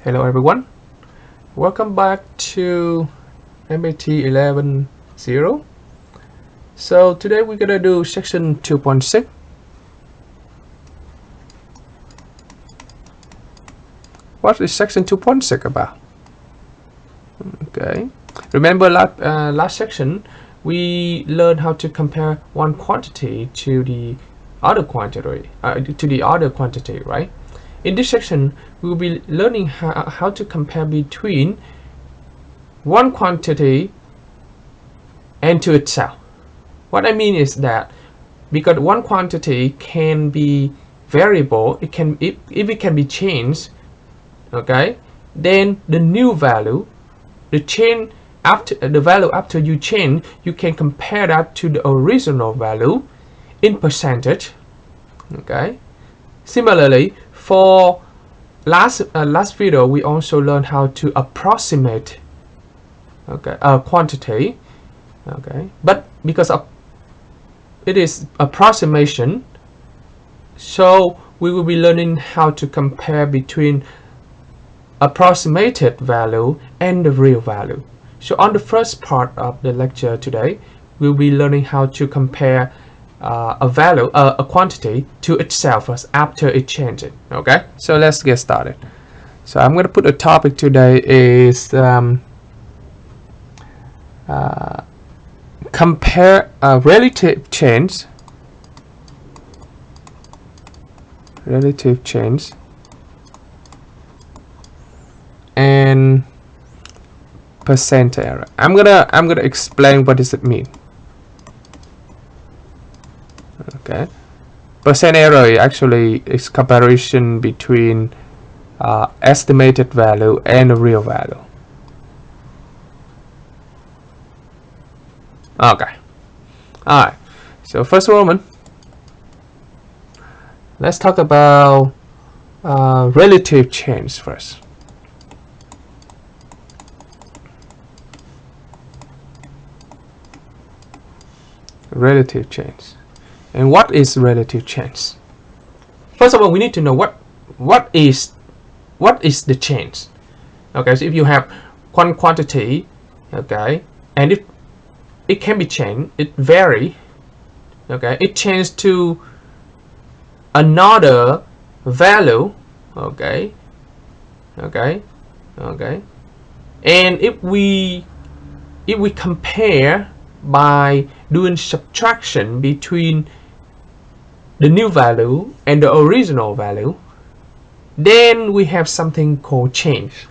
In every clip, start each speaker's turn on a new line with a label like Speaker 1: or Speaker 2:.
Speaker 1: Hello everyone, welcome back to PMAT1100. So today we're gonna do section 2.6. What is section 2.6 about? Okay, remember last section we learned how to compare one quantity to the other quantity, right? In this section, we will be learning how to compare between one quantity and to itself. What I mean is that because one quantity can be variable, if it can be changed, okay, then the new value, the change after the value after you change, you can compare that to the original value in percentage. Okay. Similarly, for last video, we also learned how to approximate, okay, a quantity, okay, but because of it is approximation, so we will be learning how to compare between approximated value and the real value. So on the first part of the lecture today, we'll be learning how to compare a quantity to itself after it changes. Okay, so let's get started. So I'm going to put a topic today is compare relative change and percent error. I'm gonna explain what does it mean. Okay, percent error actually is comparison between estimated value and real value. Okay, all right. So first Roman, let's talk about relative change first. Relative change. And what is relative change? First of all, we need to know what is the change. Okay, so if you have one quantity, okay, and if it can be changed, it vary, okay, it changes to another value, okay, and if we compare by doing subtraction between the new value and the original value, then we have something called change.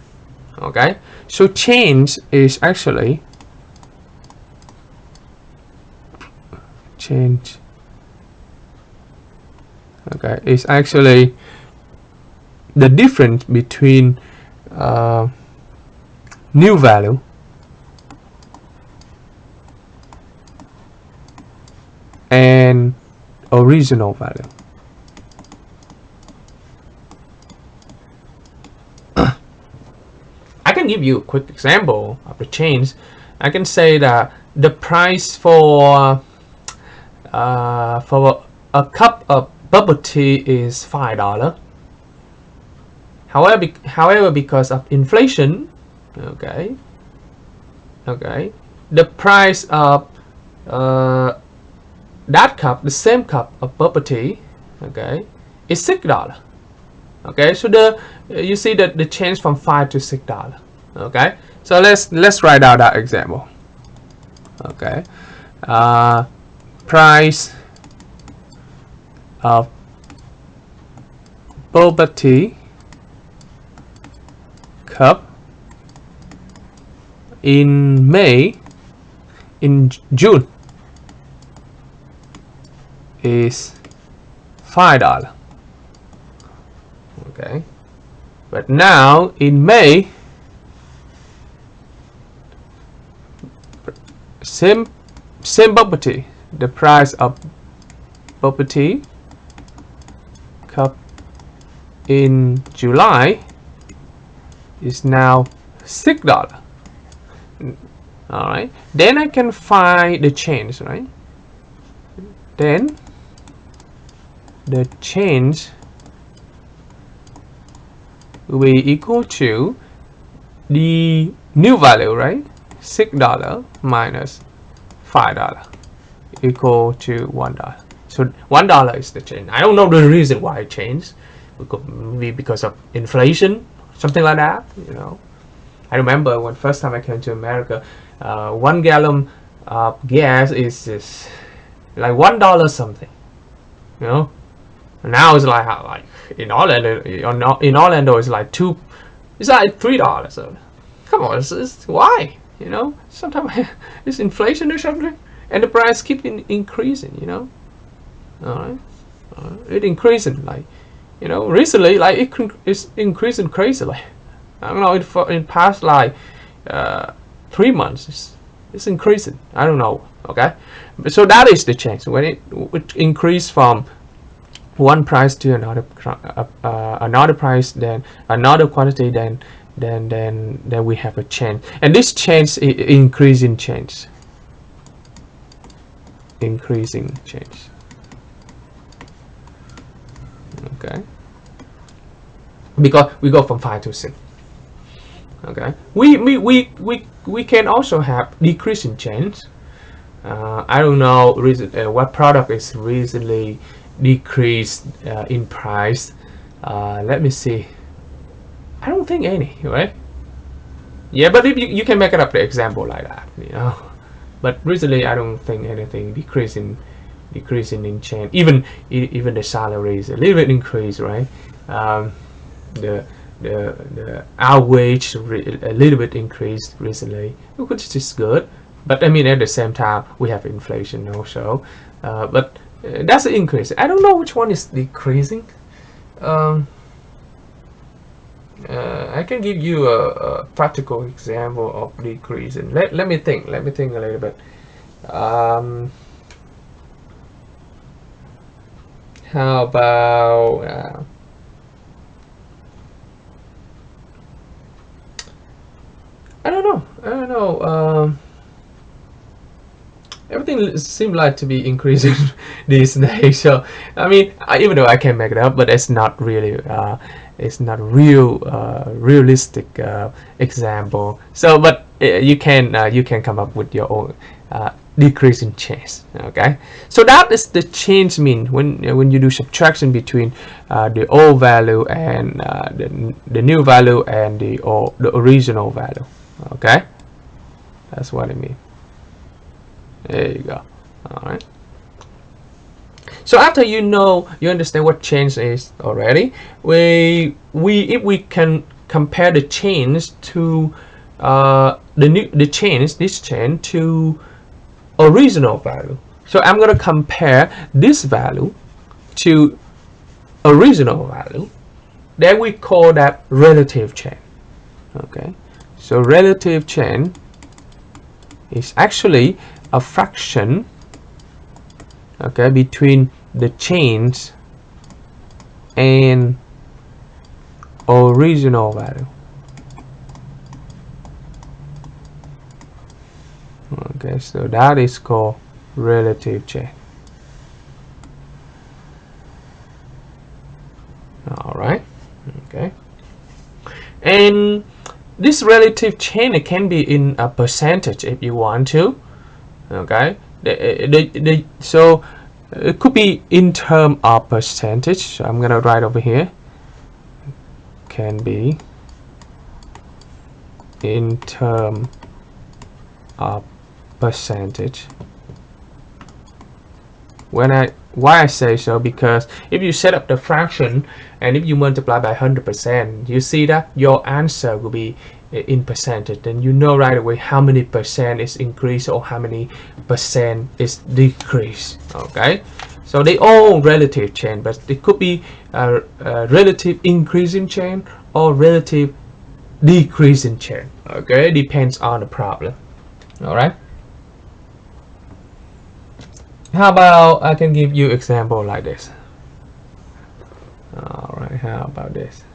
Speaker 1: Okay, so change is actually is actually the difference between new value and original value. I can give you a quick example of the change. I can say that the price for a cup of bubble tea is $5. However, because of inflation, okay, the price of that cup, the same cup of bubble tea, okay, is $6. Okay, so you see that the change from $5 to $6. Okay, so let's write out that example. Okay, price of boba tea cup in June is $5. Okay, but now in May, same bubble tea, the price of bubble tea cup in July is now $6. All right, then I can find the change, right? Then the change will be equal to the new value, right? $6 minus $5 equal to $1. So $1 is the change. I don't know the reason why it changed. It could be because of inflation, something like that. You know, I remember when first time I came to America, 1 gallon of gas is just like $1 something. You know, and now it's like in Orlando it's like it's like $3. So come on, it's why? You know, sometimes it's inflation or something, and the price keep increasing. You know, all right, it increasing like, you know, recently like it's increasing crazily. I don't know, in past like 3 months it's increasing. I don't know. Okay, so that is the change when it increased from one price to another price, then another quantity, then we have a change, and this change is increasing change. Okay, because we go from 5 to 6. Okay, we can also have decreasing change. I don't know what product is recently decreased in price. Let me see. I don't think any, right? Yeah, but if you can make it up the example like that, you know. But recently I don't think anything decreasing in change. Even the salary is a little bit increased, right? The our wage a little bit increased recently, which is good. But I mean, at the same time we have inflation also. But that's an increase. I don't know which one is decreasing. I can give you a practical example of decreasing. Let me think a little bit. How about I don't know. Everything seems like to be increasing these days. So I mean, even though I can make it up, but it's not really it's not realistic example. So but you can come up with your own decreasing change. Okay, so that is the change mean when you do subtraction between the old value and the new value and the original value. Okay, that's what I mean. There you go. All right. So after you understand what change is already, if we can compare the change to this change to original value. So I'm going to compare this value to original value. Then we call that relative change. Okay. So relative change is actually a fraction, okay, between the change and original value. Okay, so that is called relative change. All right. Okay, and this relative change, it can be in a percentage if you want to. Okay, so it could be in terms of percentage. So I'm gonna write over here. Can be in terms of percentage. Why I say so, because if you set up the fraction and if you multiply by 100%, you see that your answer will be in percentage. Then you know right away how many percent is increased or how many percent is decreased. Okay, so they all relative change, but it could be a relative increase in change or relative decrease in change. Okay, depends on the problem. All right. How about I can give you example like this. All right, how about this?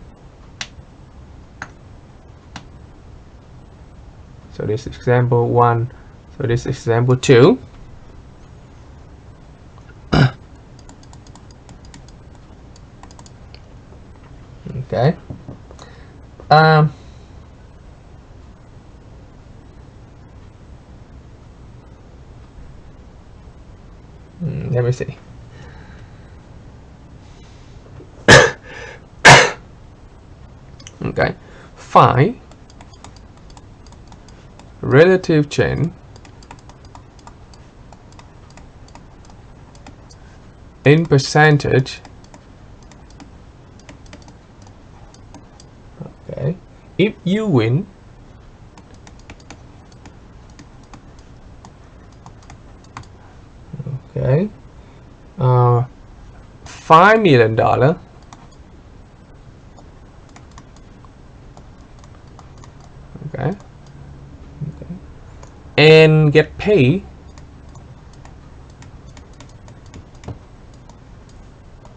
Speaker 1: So this is example 1. So this is example 2. Okay. let me see. Okay, find relative change in percentage. Okay, if you win, okay, $5 million. Okay, and get paid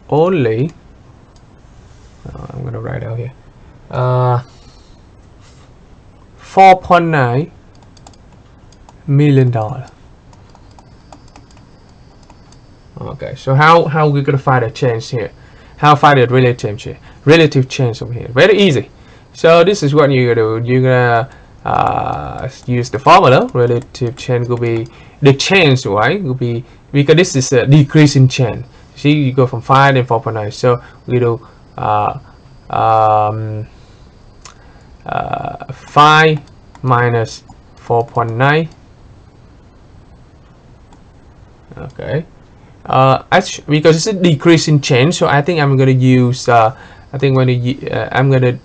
Speaker 1: only, I'm gonna write out here, $4.9 million. Okay, so how we're gonna find a change here? How find a relative change? Relative change over here. Very easy. So this is what you're gonna do. You're gonna use the formula. Relative change will be the change, right? Will be, because this is a decreasing change. See, you go from 5 and 4.9. So we do 5 minus 4.9. Okay. Because it's a decreasing change, so I think I'm gonna use I'm gonna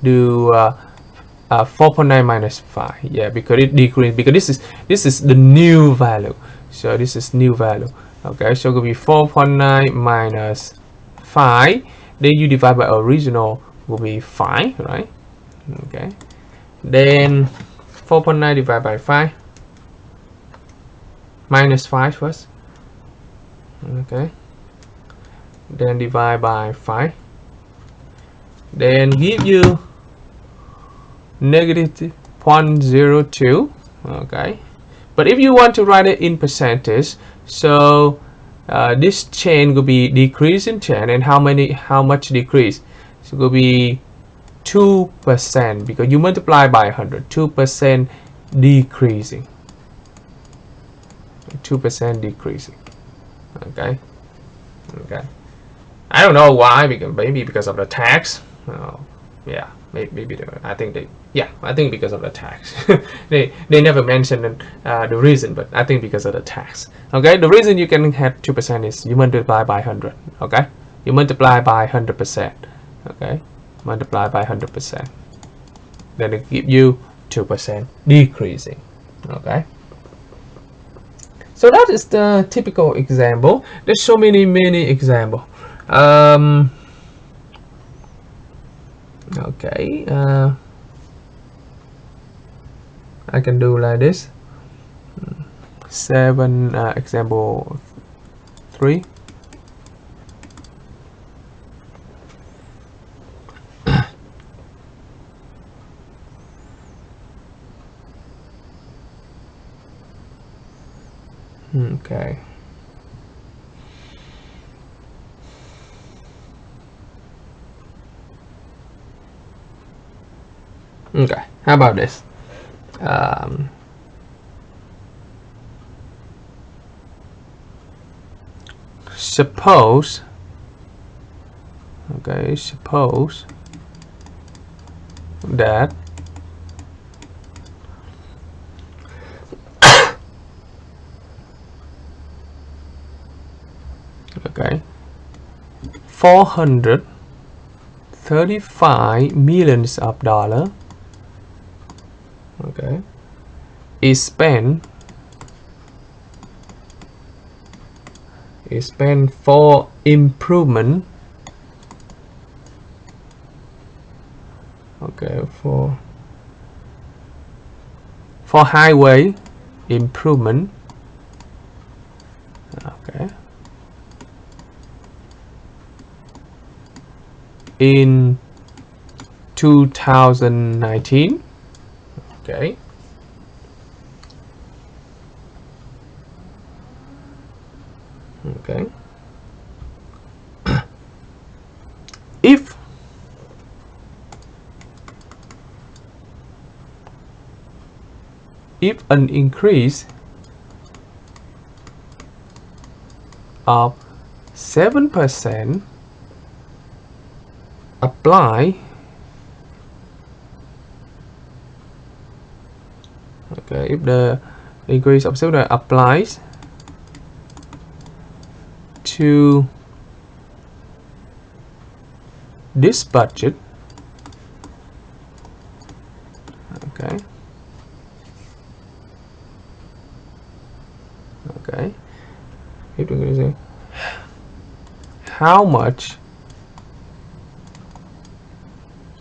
Speaker 1: do 4.9 minus 5. Yeah, because it decreased, because this is the new value, so this is new value. Okay, so it will be 4.9 minus 5, then you divide by original, will be 5, right? Okay, then 4.9 divided by 5 minus 5 first. Okay, then divide by 5, then give you negative 0.02. Okay, but if you want to write it in percentage, so this chain will be decreasing chain, and how much decrease? So it will be 2%, because you multiply by 100. 2% decreasing. 2% decreasing. Okay. I don't know why, because maybe because of the tax. Yeah, maybe I think because of the tax. they never mentioned the reason, but I think because of the tax. Okay, the reason you can have 2% is you multiply by 100. Okay, you multiply by 100%. Okay, multiply by 100%, then it gives you 2% decreasing. Okay. So that is the typical example. There's so many examples. Okay, I can do like this. 7 example 3. Okay. Okay, how about this? Suppose that okay, 435 millions of dollars, okay, is spent for improvement, okay, for highway improvement, okay, in 2019. Okay, okay. If if an increase of 7% apply, okay, if the increase of 7% applies to this budget, okay, if we're going to say how much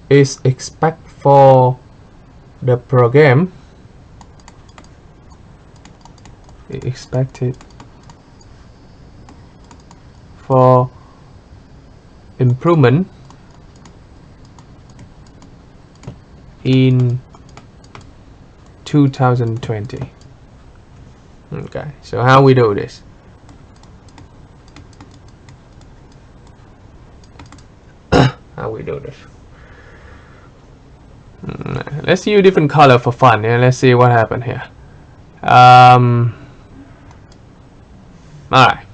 Speaker 1: is expected for the program, expected for improvement in 2020. Okay, so how we do this? How we do this? Let's use different color for fun. Yeah, let's see what happened here. Alright.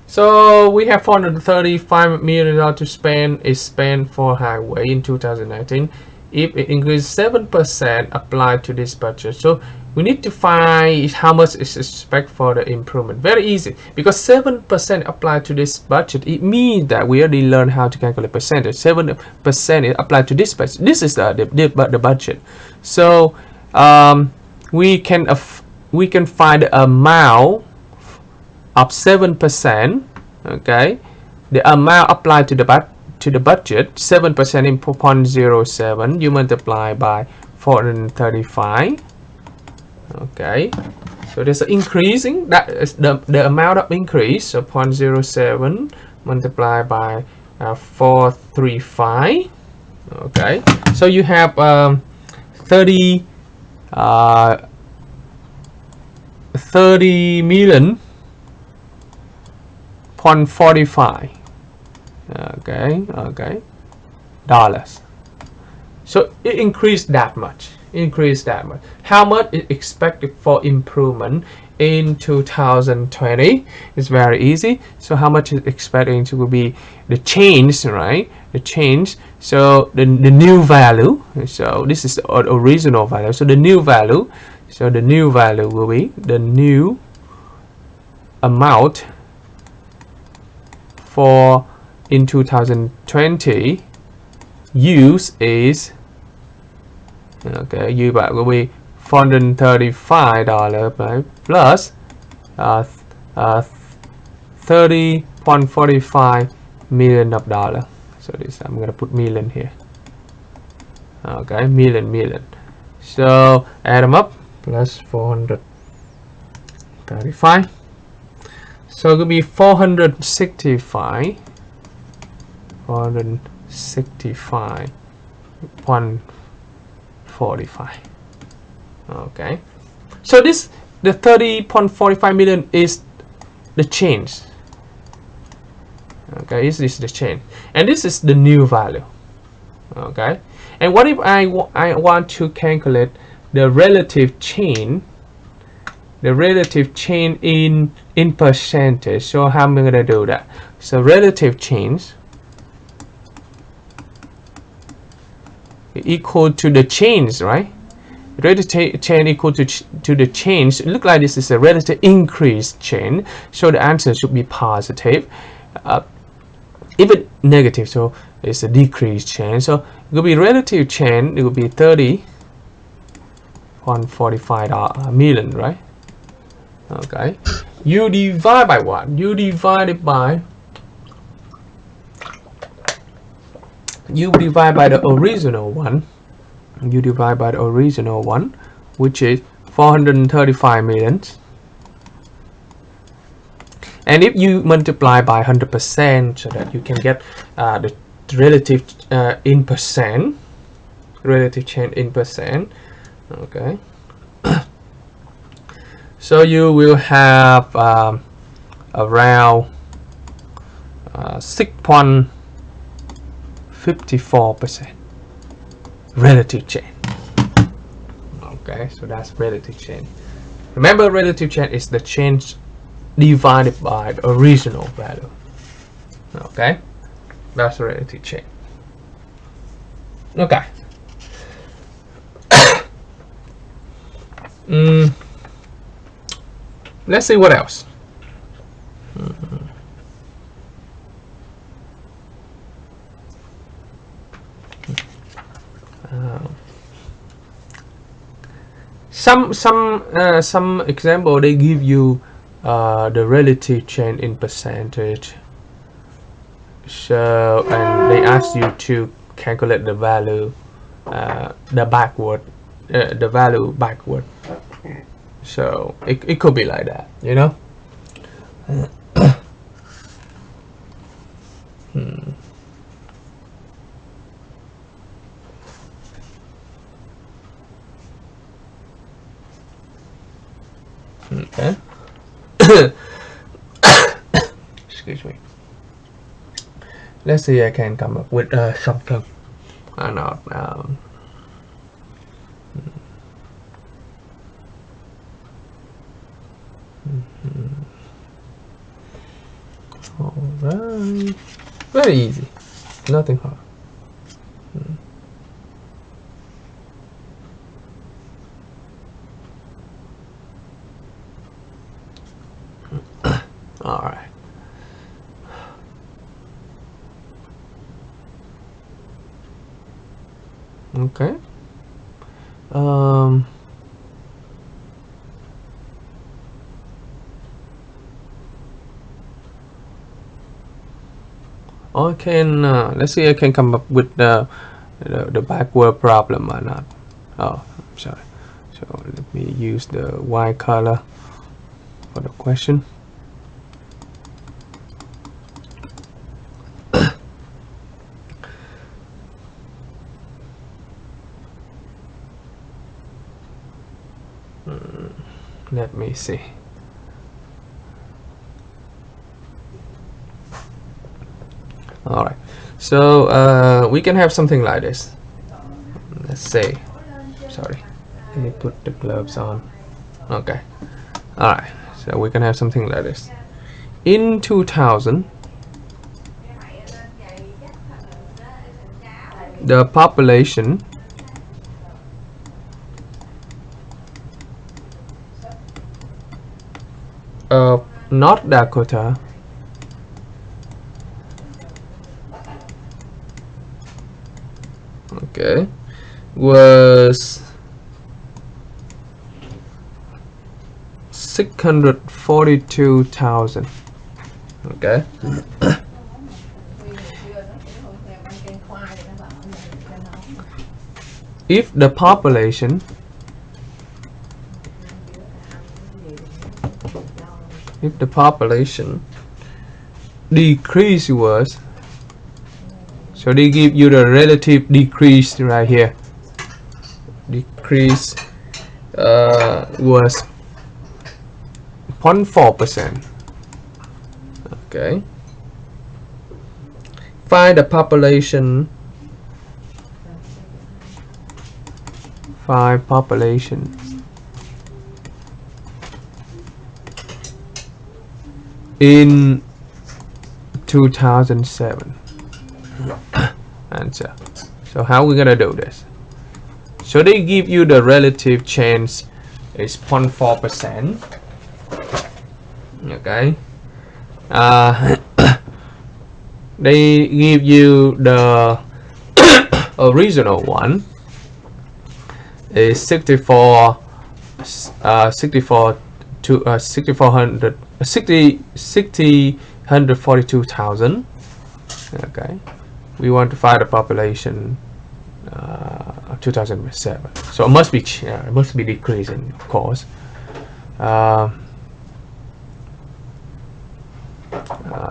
Speaker 1: So we have $435 million to spend. Is spent for highway in 2019. If it increases 7% applied to this budget, so we need to find how much is expected for the improvement. Very easy, because 7% applied to this budget, it means that we already learned how to calculate percentage. 7% is applied to this budget. This is the budget. So we can find the amount of 7%. Okay, the amount applied to the budget, 7% in 0.07, you multiply by 435. Okay, so there's an increasing, that is the amount of increase, so 0.07 multiplied by 435. Okay, so you have 30 million 0.45. Okay, dollars. So it increased that much. How much is expected for improvement in 2020? It's very easy. So how much is expected to be the change, right? The change. So the new value. So this is the original value. So the new value. So the new value will be the new amount for in 2020 use is, okay, U back will be $435, right, plus 30.45 million of dollar. So this, I'm gonna put million here. Okay, million. So add them up, plus 435. So it will be 465.45. Okay, so this, the 30.45 million is the change. Okay, this is the change, and this is the new value. Okay, and what if I want to calculate the relative change? The relative change in percentage. So how am I going to do that? So relative change equal to the change, right? Relative change equal to the change. Look like this is a relative increase change. So the answer should be positive. If it's negative, so it's a decrease change. So it will be relative change. It will be 30.45 million, right? Okay, you divide by what? You divide by the original one. You divide by the original one, which is 435 million. And if you multiply by 100%, so that you can get the relative in percent, relative change in percent. Okay. So you will have around 6.54% relative change. Okay, so that's relative change. Remember, relative change is the change divided by the original value. Okay, that's relative change. Okay. Let's see what else. Some example, they give you the relative change in percentage. So, and they ask you to calculate the value, the value backward. So it could be like that, you know. Okay. Excuse me. Let's see, I can come up with something. Not all right. Very easy, nothing hard. All right. Okay. I can let's see, I can come up with the backward problem or not. Oh, I'm sorry. So let me use the white color for the question. Let me see. All right, so we can have something like this. Let's say, sorry, let me put the gloves on. Okay. All right, so we can have something like this. In 2000, the population of North Dakota was 642,000. Okay. If the population decrease was, so they give you the relative decrease right here. Decrease was 0.4%. Okay. Find the population. Find population in 2007. Answer. So how we gonna do this? So they give you the relative change is 0.4%. Okay. They give you the original one is 642,000. Okay, we want to find the population 2007. So it must be decreasing, of course.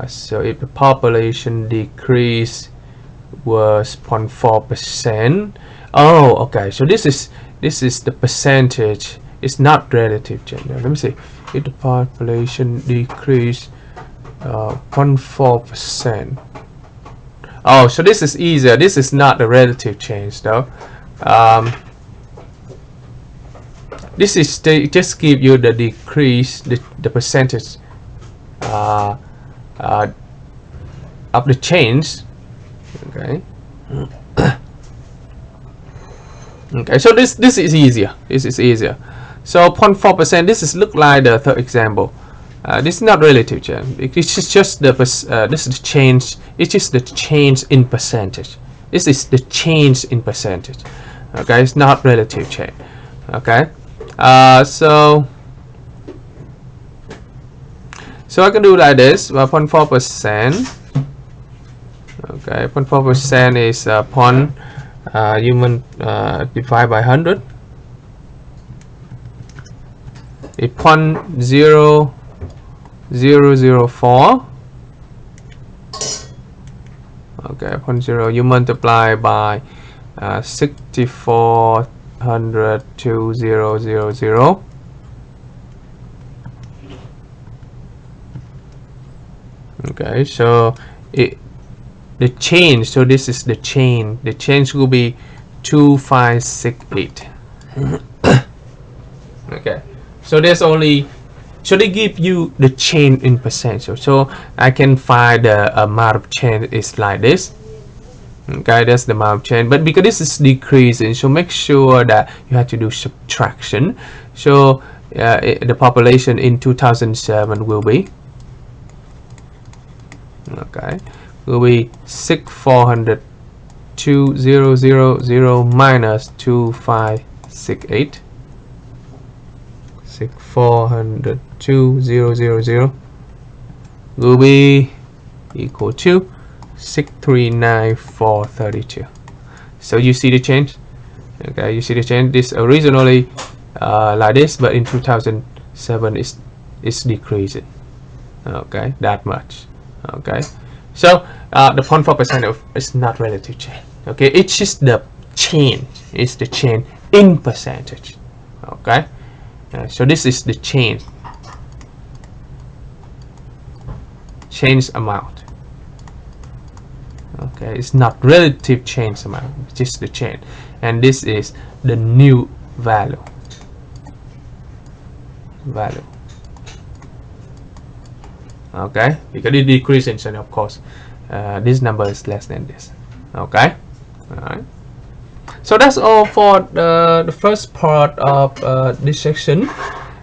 Speaker 1: So if the population decrease was 0.4%. Oh, okay. So this is the percentage. It's not relative change. Now, let me see. If the population decrease 0.4%. Oh, so this is easier. This is not the relative change, though. this is just give you the decrease, the percentage of the change. Okay. Okay, so this is easier. This is easier. So 0.4%. This is look like the third example. This is not relative change. It's just the this is the change. It's just the change in percentage. This is the change in percentage. Okay, it's not relative change. Okay, so I can do like this. 0.4%. Okay, 0.4% is divide by 100. It's 0.0004. Okay, 0.0 you multiply by 64002000. Okay, so the change, so this is the change. The change will be 2568. Okay, so there's only, so they give you the change in percentage. So I can find the amount of change is like this. Okay, that's the amount of change. But because this is decreasing, so make sure that you have to do subtraction. So the population in 2007 will be, okay, will be 6,400,2,000 minus 2568. 6,400,2,000 will be equal to 639,432. So you see the change. Okay, you see the change. This originally like this, but in 2007 is decreasing. Okay, that much. Okay, so the 0.4% is not relative change. Okay, it's just the change. It's the change in percentage. Okay, so this is the change amount. Okay, it's not relative change amount, it's just the change, and this is the new value. Okay, because it decreases, and of course this number is less than this. Okay, all right. So that's all for the first part of this section.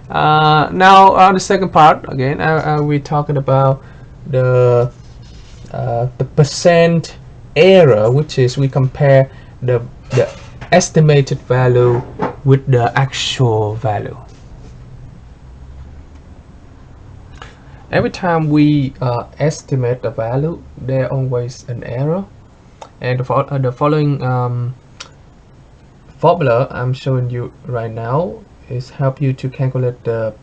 Speaker 1: Now on the second part, again, we're talking about the percent error, which is we compare the estimated value with the actual value. Every time we estimate the value, there always an error, and the following formula I'm showing you right now is help you to calculate the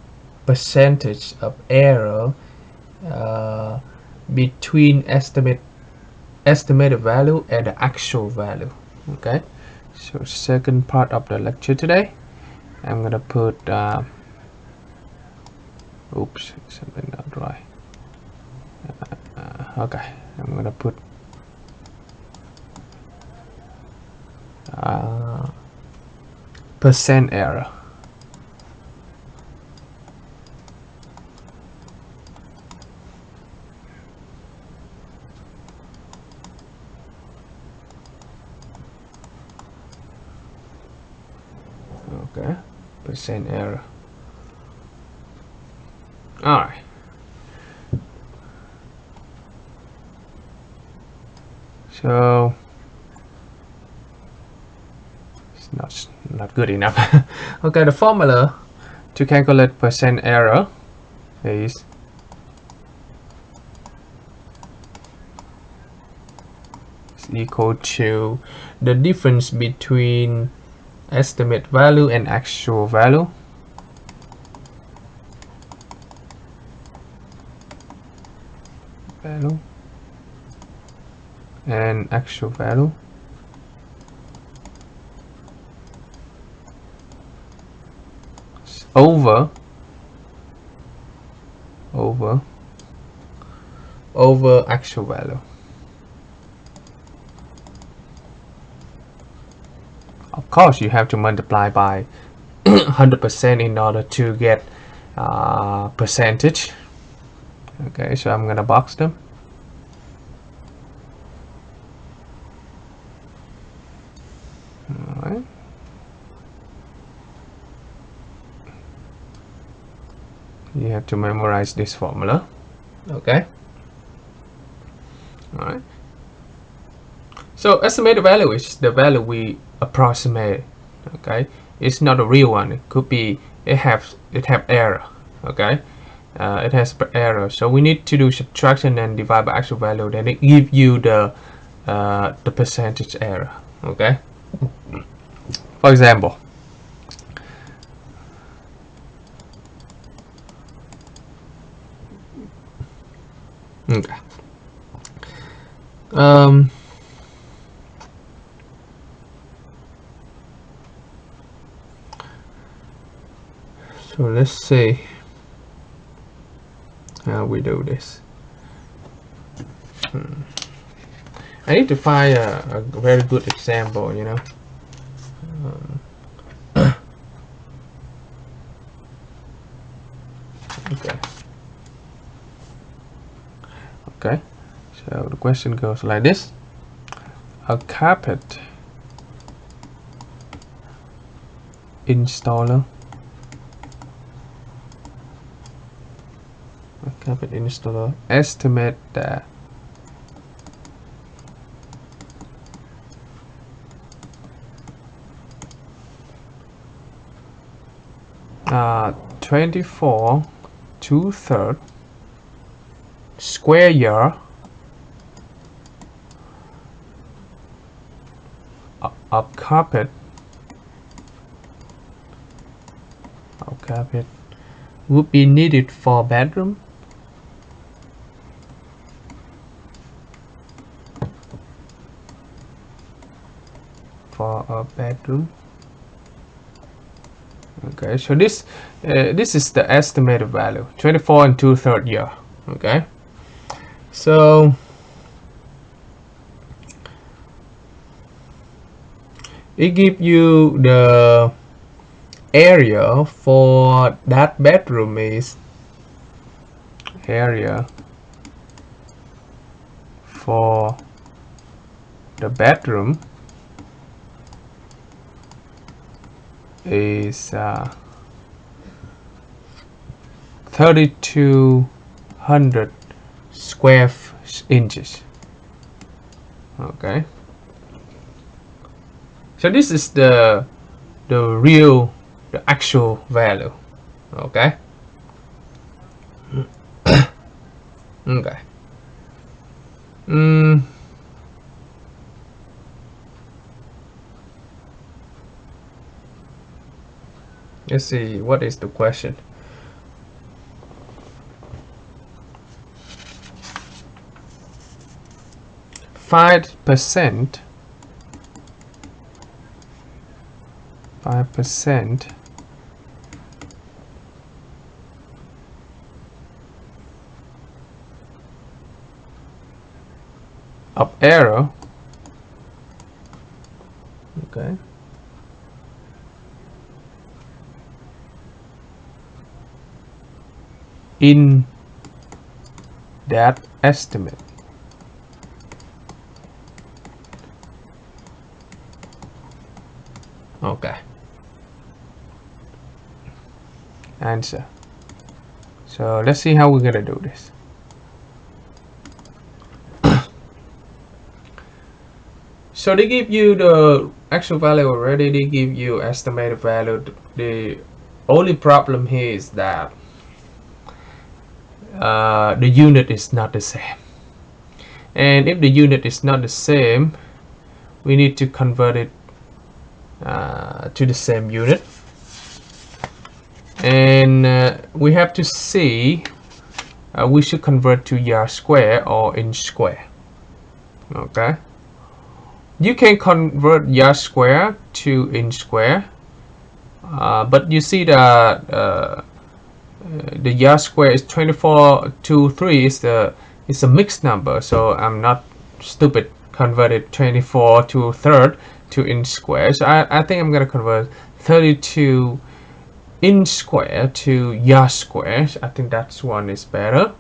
Speaker 1: percentage of error between estimated value and the actual value. Okay, so second part of the lecture today, I'm gonna put oops, something not right. Okay, I'm gonna put percent error. Okay, percent error. All right. So it's not good enough. Okay, the formula to calculate percent error is equal to the difference between estimate value and actual value. And actual value over actual value. Of course, you have to multiply by 100% in order to get percentage. Okay, so I'm gonna box them. All right. You have to memorize this formula. Okay. All right. So estimated value is the value we approximate. Okay, it's not a real one. It could be it have error. Okay, it has error. So we need to do subtraction and divide by actual value. Then it give you the percentage error. Okay. For example, okay. So let's see how we do this. I need to find a very good example, you know. Okay. Okay. So the question goes like this: a carpet installer. Estimate that uh, 24 2/3 square yard of carpet would be needed for bedroom. For a bedroom. Okay, so this is the estimated value, 24 2/3 year. Okay, so it gives you the area for that bedroom is area for the bedroom is 3,200 square inches. Okay, so this is the actual value. Okay. Okay. Let's see, what is the question? Five percent of error. Okay. In that estimate. Okay. Answer. So let's see how we're gonna do this. So they give you the actual value already. They give you estimated value. The only problem here is that the unit is not the same. And if the unit is not the same, we need to convert it to the same unit. And we have to see we should convert to yard square or inch square. Okay. You can convert yard square to inch square, but you see that the yard square is 24 to 3 is a mixed number, so I'm not stupid, converted 24 2/3 to inch square. So I think I'm gonna convert 32 inch square to yard square. I think that's one is better.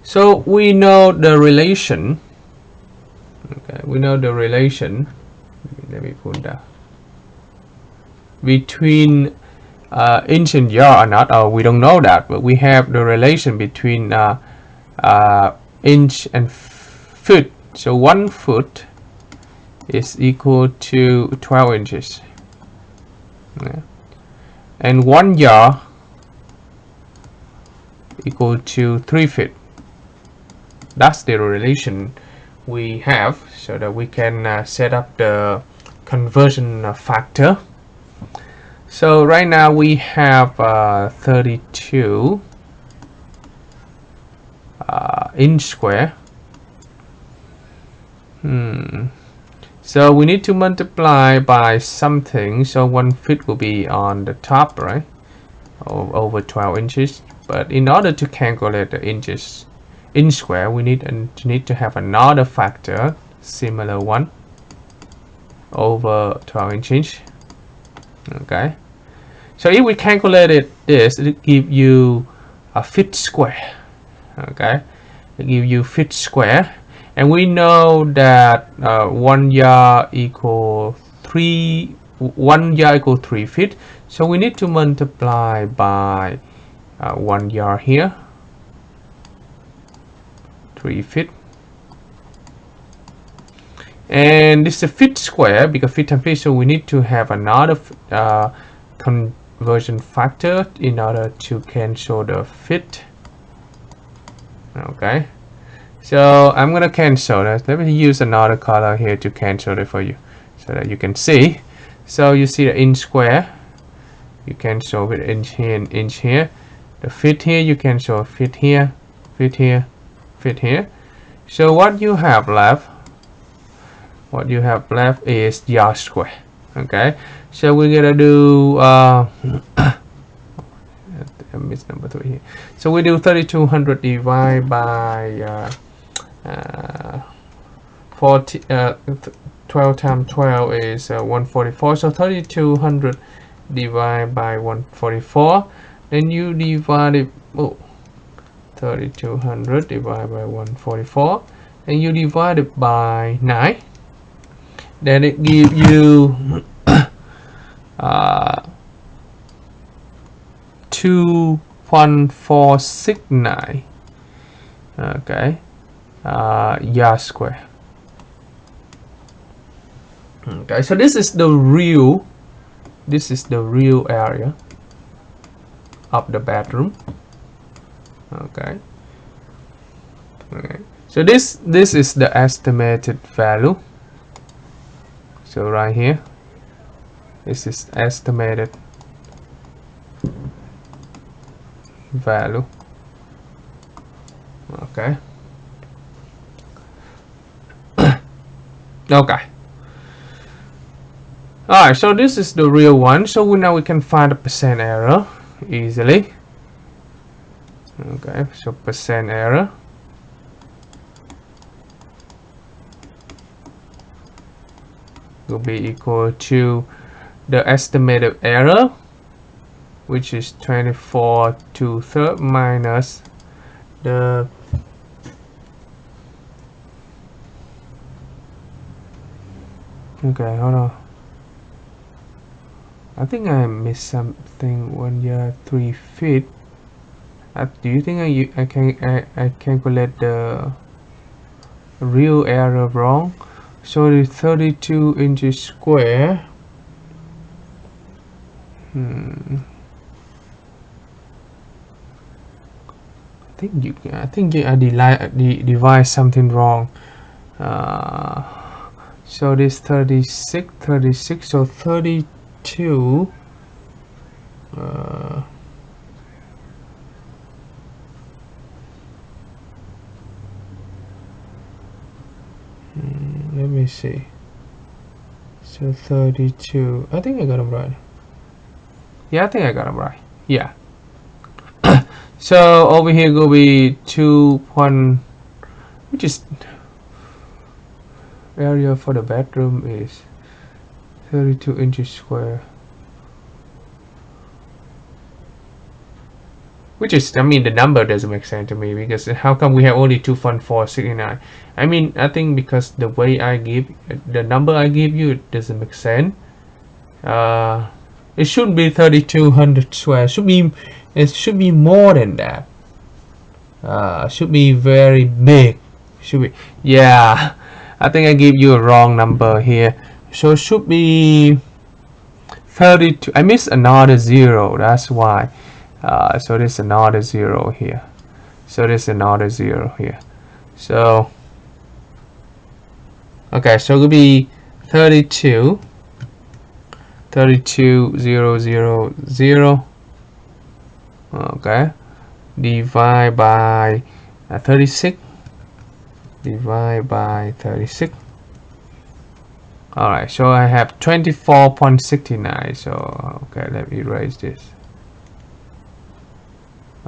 Speaker 1: So we know the relation. Okay, we know the relation. Let me put that between inch and yard or not. Oh, we don't know that, but we have the relation between inch and foot. So 1 foot is equal to 12 inches. Yeah. And 1 yard equal to 3 feet. That's the relation we have, so that we can set up the conversion factor. So right now we have 32 inch square. So we need to multiply by something, so 1 foot will be on the top, right? Over 12 inches. But in order to calculate the inch square, we need to have another factor, similar one, over 12 inches. Okay, so if we calculated this, it give you a feet square. Okay, it give you feet square, and we know that 1 yard equal 3 feet. So we need to multiply by 1 yard here, 3 feet, and this is a feet square because feet and feet, so we need to have another conversion factor in order to cancel the feet. Okay, so I'm gonna cancel that. Let me use another color here to cancel it for you so that you can see. So you see the inch square, you cancel with inch here and inch here. The feet here, you cancel feet here, feet here, feet here. So what you have left is yard square. Okay, so we're gonna do I missed number 3 here. So we do 3200 divided by 12 times 12 is 144. So 3200 divided by 144. Then you divide it. 3200 divided by 144, and you divide it by 9. Then it gives you 2.469. Okay, yard square. Okay, so this is the real area of the bedroom. Okay, so this is the estimated value. So right here, this is estimated value. Okay. Okay. Alright, so this is the real one. So now we can find the percent error easily. Okay, so percent error will be equal to the estimated error, which is 24 2/3 minus the okay, hold on. I think I missed something. 1 yard 3 feet. Do you think I calculate the real error wrong? So the 32 inches square. I think I divide something wrong. So this 36, so 32. Let me see. So 32. I think I got them right. Yeah, I think I got them right. Yeah. So over here will be 2. Which is area for the bedroom is 32 inches square. which is, I mean, the number doesn't make sense to me, because how come we have only 2.469? I mean, I think because the way I give the number I give you, it doesn't make sense. It should be 3200 square. It should be more than that. Should be very big. Should be, yeah. I think I give you a wrong number here. So it should be 32. I missed another zero. That's why. So there's another zero here. So there's another zero here. So okay, so it will be 32. 32,000. Okay, divide by 36. Divide by 36. All right, so I have 24.69. So okay, let me erase this.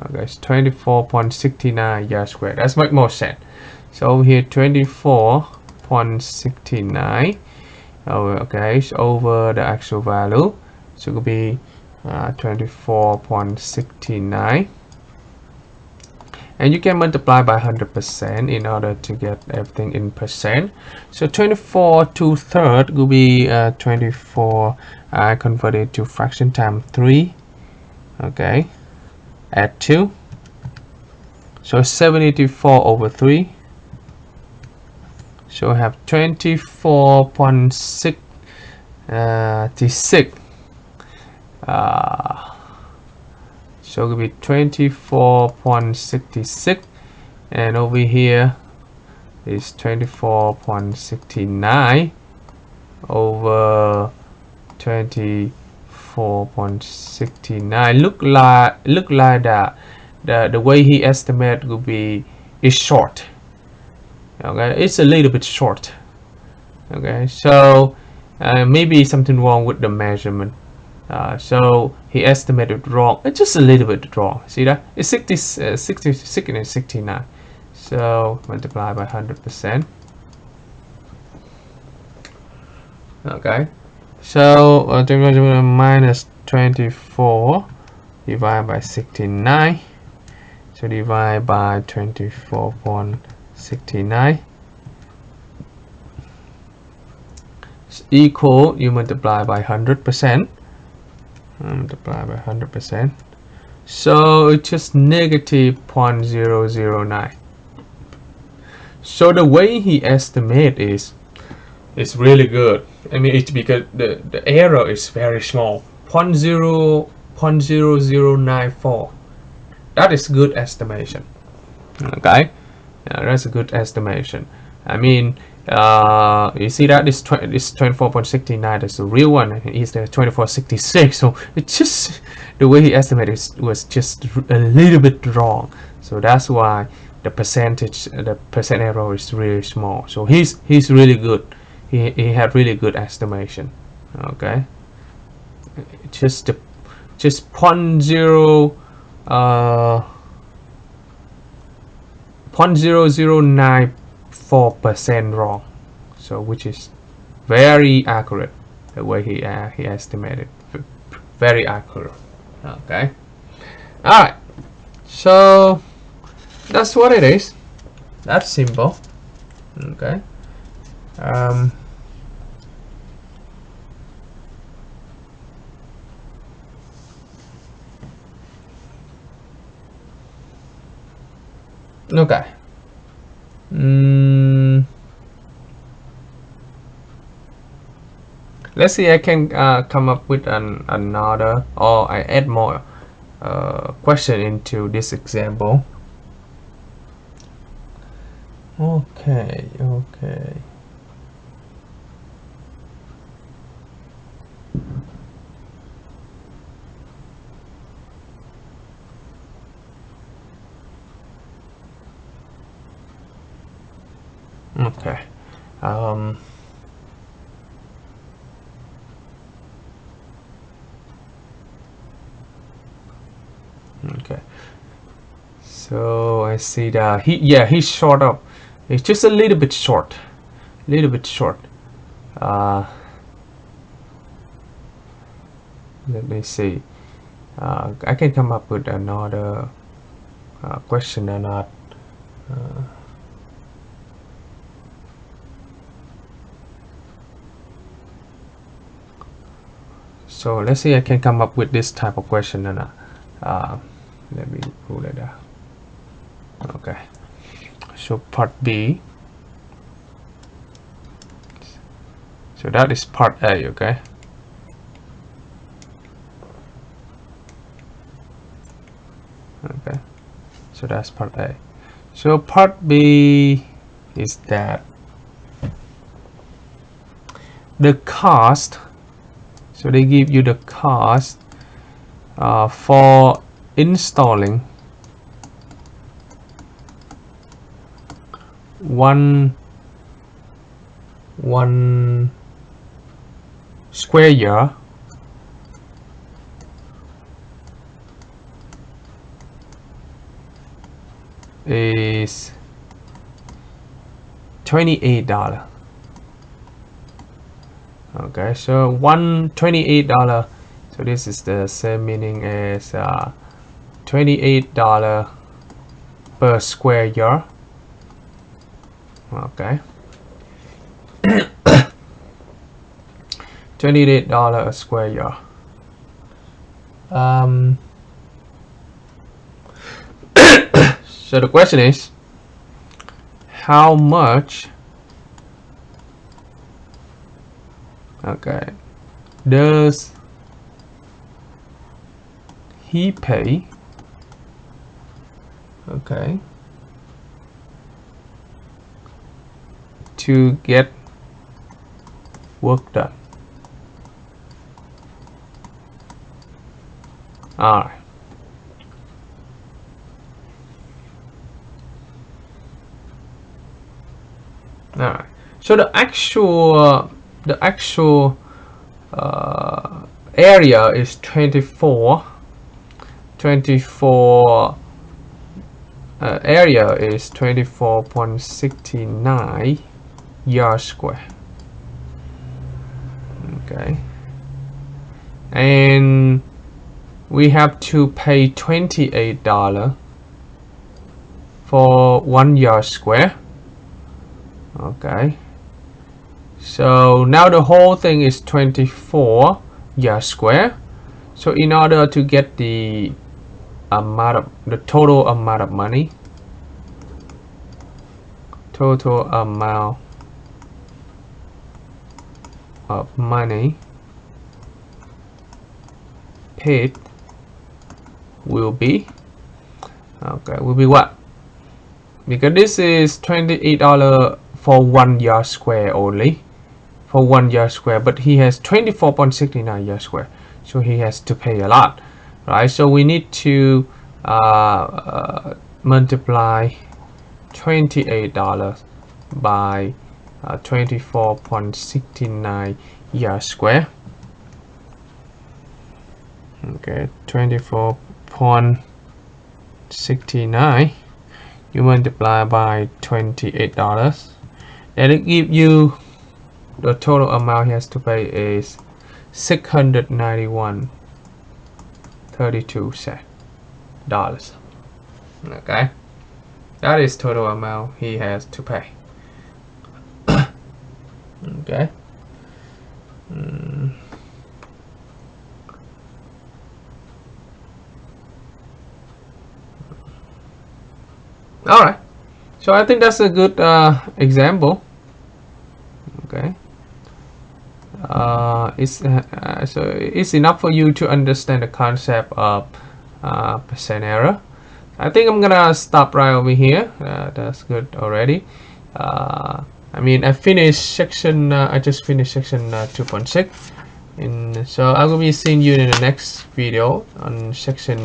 Speaker 1: Okay, it's 24.69 yards squared. That's make more sense. So over here 24.69. Okay, so over the actual value, so it will be 24.69, and you can multiply by 100% in order to get everything in percent. So 24 2/3 will be 24. I convert it to fraction times 3. Okay, add 2, so 74 over 3. So I have 24.66. So it will be 24.66, and over here is 24.69 over 24.69. Look like that the way he estimate will be is short. Okay, it's a little bit short. Okay, so maybe something wrong with the measurement. So he estimated wrong. It's just a little bit wrong. See that? It's 66 and 69. So multiply by 100%. Okay, so minus 24 divided by 69. So divide by 24.69 equal, you multiply by 100%. Multiply by 100%. So it's just negative 0.009. So the way he estimate is really good. I mean, it's because the error is very small, 0.0094. That is good estimation. Okay, that's a good estimation. I mean, you see that this 24.69 is the real one, and is the 24.66. So it's just the way he estimated was just a little bit wrong. So that's why the percent error is really small. So he's really good. He had really good estimation. Okay, just 0.0094% wrong. So which is very accurate the way he estimated. Very accurate. Okay. All right. So that's what it is. That's simple. Okay. Okay. Let's see. I can come up with another, or I add more question into this example. Okay. Okay. Okay. So I see that he's short up. It's just a little bit short. Let me see. I can come up with another question or not. So let's see I can come up with this type of question or not. Let me pull it out. Okay, so part B. So that is part A, okay? Okay, so that's part A. So part B is that the cost, so they give you the cost for installing one square yard is $28. Okay, so $28. So this is the same meaning as $28 per square yard. Okay. $28 a square yard. So the question is, how much does he pay to get work done? Alright. Alright. So the actual area is 24. Area is 24.69 yards square. Okay. And we have to pay $28 for 1 yard square. Okay, so now the whole thing is 24 yards square. So in order to get the total amount of money, paid will be what? Because this is $28 for 1 yard square only, for 1 yard square, but he has 24.69 yards square, so he has to pay a lot, right? So we need to multiply $28 by 24.69 yards square. Okay, 24.69 you multiply by $28, and it gives you the total amount he has to pay is $691.32. Okay, that is total amount he has to pay. Okay. Alright, so I think that's a good example. Okay, so it's enough for you to understand the concept of percent error. I think I'm gonna stop right over here. That's good already. I mean, I finished section. I just finished section 2.6, and so I will be seeing you in the next video on section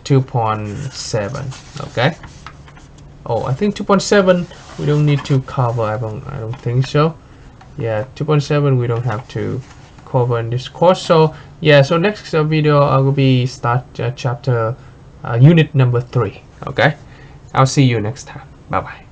Speaker 1: 2.7. Okay. Oh, I think 2.7 we don't need to cover. I don't think so. Yeah, 2.7 we don't have to cover in this course. So yeah, so next video I will be start chapter unit number 3. Okay, I'll see you next time. Bye bye.